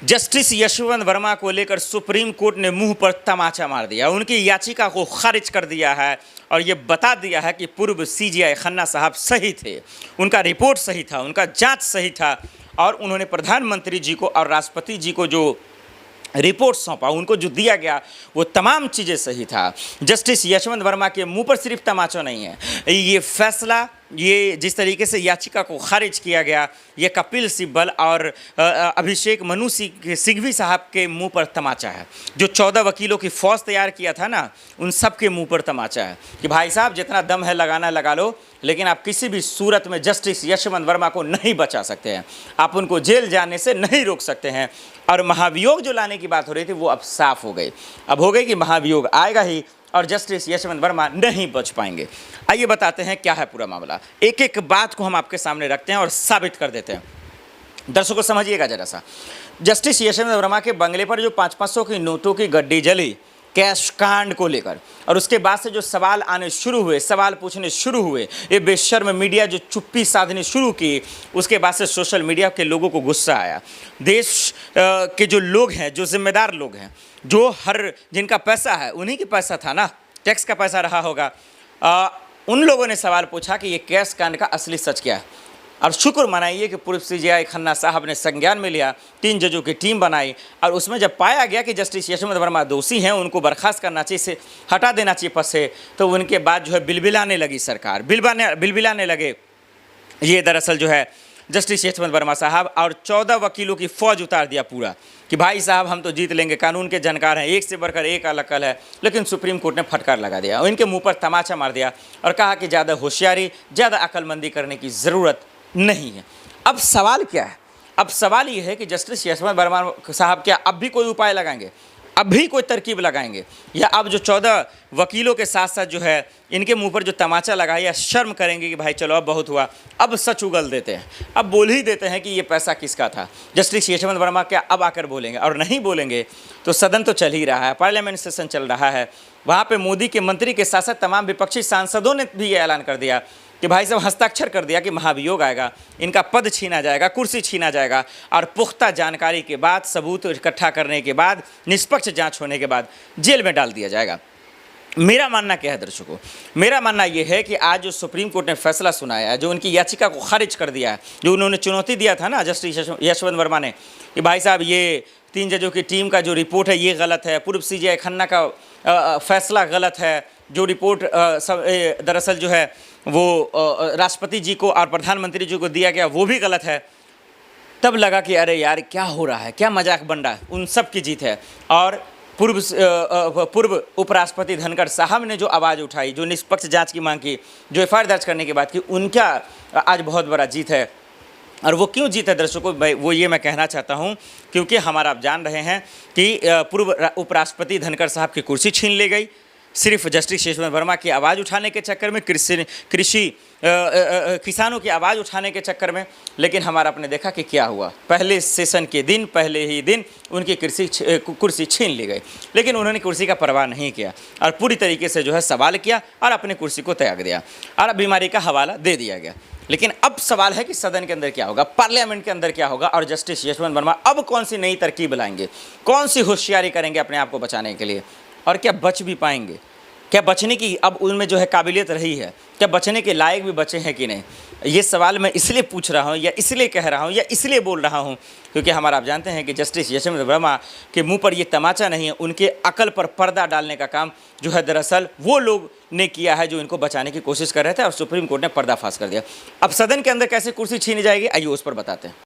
Justice Yashwant Verma को लेकर supreme court ने मुंह पर तमाचा मार दिया। उनकी याचिका को खारिज कर दिया है और ये बता दिया है कि पूर्व सीजीआई खन्ना साहब सही थे, उनका रिपोर्ट सही था, उनका जांच सही था और उन्होंने प्रधानमंत्री जी को और राष्ट्रपति जी को जो रिपोर्ट सौंपा, उनको जो दिया गया वो तमाम चीज़ें सही था। जस्टिस यशवंत वर्मा के मुंह पर सिर्फ तमाचा नहीं है, ये फैसला, ये जिस तरीके से याचिका को खारिज किया गया, ये कपिल सिब्बल और अभिषेक मनु सिंघवी साहब के मुंह पर तमाचा है। जो 14 वकीलों की फौज तैयार किया था ना, उन सब के मुंह पर तमाचा है कि भाई साहब जितना दम है लगाना लगा लो, लेकिन आप किसी भी सूरत में जस्टिस यशवंत वर्मा को नहीं बचा सकते हैं, आप उनको जेल जाने से नहीं रोक सकते हैं। और महाभियोग जो लाने की बात हो रही थी वो अब साफ हो गई, अब हो गई कि महाभियोग आएगा ही और जस्टिस यशवंत वर्मा नहीं बच पाएंगे। आइए बताते हैं क्या है पूरा मामला, एक एक बात को हम आपके सामने रखते हैं और साबित कर देते हैं। दर्शकों समझिएगा जरा सा, जस्टिस यशवंत वर्मा के बंगले पर जो 500-500 की नोटों की गड्डी जली कैश कांड को लेकर, और उसके बाद से जो सवाल आने शुरू हुए, सवाल पूछने शुरू हुए, ये बेशर्म मीडिया जो चुप्पी साधनी शुरू की, उसके बाद से सोशल मीडिया के लोगों को गुस्सा आया। देश के जो लोग हैं, जो जिम्मेदार लोग हैं, जो जिनका पैसा है, उन्हीं के पैसा था ना, टैक्स का पैसा रहा होगा, उन लोगों ने सवाल पूछा कि ये कैश कांड का असली सच क्या है। और शुक्र मनाइए कि पूर्व सीजीआई खन्ना साहब ने संज्ञान में लिया, 3 जजों की टीम बनाई और उसमें जब पाया गया कि जस्टिस यशवंत वर्मा दोषी हैं, उनको बर्खास्त करना चाहिए, से हटा देना चाहिए पद से, तो उनके बाद जो है बिलबिलाने लगी सरकार, बिलबिलाने लगे ये दरअसल जो है जस्टिस यशवंत वर्मा साहब, और 14 वकीलों की फौज उतार दिया पूरा कि भाई साहब हम तो जीत लेंगे, कानून के जानकार हैं, एक से बढ़कर एक अलग है। लेकिन सुप्रीम कोर्ट ने फटकार लगा दिया, इनके मुंह पर तमाचा मार दिया और कहा कि ज़्यादा होशियारी, ज़्यादा अक्लमंदी करने की ज़रूरत नहीं है। अब सवाल क्या है? अब सवाल ये है कि जस्टिस यशवंत वर्मा साहब क्या अब भी कोई उपाय लगाएंगे, अब भी कोई तरकीब लगाएंगे, या अब जो 14 वकीलों के साथ साथ जो है इनके मुंह पर जो तमाचा लगा है, या शर्म करेंगे कि भाई चलो अब बहुत हुआ, अब सच उगल देते हैं, अब बोल ही देते हैं कि ये पैसा किसका था। जस्टिस यशवंत वर्मा क्या अब आकर बोलेंगे? और नहीं बोलेंगे तो सदन तो चल ही रहा है, पार्लियामेंट सेशन चल रहा है, वहाँ पर मोदी के मंत्री के साथ साथ तमाम विपक्षी सांसदों ने भी ये ऐलान कर दिया कि भाई साहब हस्ताक्षर कर दिया कि महाभियोग आएगा, इनका पद छीना जाएगा, कुर्सी छीना जाएगा, और पुख्ता जानकारी के बाद, सबूत इकट्ठा करने के बाद, निष्पक्ष जांच होने के बाद जेल में डाल दिया जाएगा। मेरा मानना क्या है दर्शकों? मेरा मानना यह है कि आज जो सुप्रीम कोर्ट ने फैसला सुनाया है, जो उनकी याचिका को खारिज कर दिया है, जो उन्होंने चुनौती दिया था ना जस्टिस यशवंत वर्मा ने कि भाई साहब ये 3 जजों की टीम का जो रिपोर्ट है ये गलत है, पूर्व सीजीआई खन्ना का फैसला गलत है, जो रिपोर्ट दरअसल जो है वो राष्ट्रपति जी को और प्रधानमंत्री जी को दिया गया वो भी गलत है, तब लगा कि अरे यार क्या हो रहा है, क्या मजाक बन रहा है। उन सब की जीत है। और पूर्व उपराष्ट्रपति धनखड़ साहब ने जो आवाज़ उठाई, जो निष्पक्ष जांच की मांग की, जो एफआईआर दर्ज करने की बात की, उनका आज बहुत बड़ा जीत है। और वो क्यों जीत है दर्शकों, वो ये मैं कहना चाहता हूँ क्योंकि हमारा आप जान रहे हैं कि पूर्व उपराष्ट्रपति धनखड़ साहब की कुर्सी छीन ली गई सिर्फ जस्टिस यशवंत वर्मा की आवाज़ उठाने के चक्कर में, किसानों की आवाज़ उठाने के चक्कर में। लेकिन हमारा आपने देखा कि क्या हुआ, पहले सेशन के दिन, पहले ही दिन उनकी कुर्सी छीन ली गई, लेकिन उन्होंने कुर्सी का परवाह नहीं किया और पूरी तरीके से जो है सवाल किया और अपनी कुर्सी को त्याग दिया और बीमारी का हवाला दे दिया गया। लेकिन अब सवाल है कि सदन के अंदर क्या होगा, पार्लियामेंट के अंदर क्या होगा, और जस्टिस यशवंत वर्मा अब कौन सी नई तरकीब लाएंगे, कौन सी होशियारी करेंगे अपने आप को बचाने के लिए, और क्या बच भी पाएंगे, क्या बचने की अब उनमें जो है काबिलियत रही है, क्या बचने के लायक भी बचे हैं कि नहीं। ये सवाल मैं इसलिए पूछ रहा हूँ, या इसलिए कह रहा हूँ, या इसलिए बोल रहा हूँ क्योंकि हमारा आप जानते हैं कि जस्टिस यशवंत वर्मा के मुंह पर ये तमाचा नहीं है, उनके अकल पर पर्दा डालने का काम जो है दरअसल वो लोग ने किया है जो इनको बचाने की कोशिश कर रहे थे, और सुप्रीम कोर्ट ने पर्दाफाश कर दिया। अब सदन के अंदर कैसे कुर्सी छीनी जाएगी, आइए उस पर बताते हैं।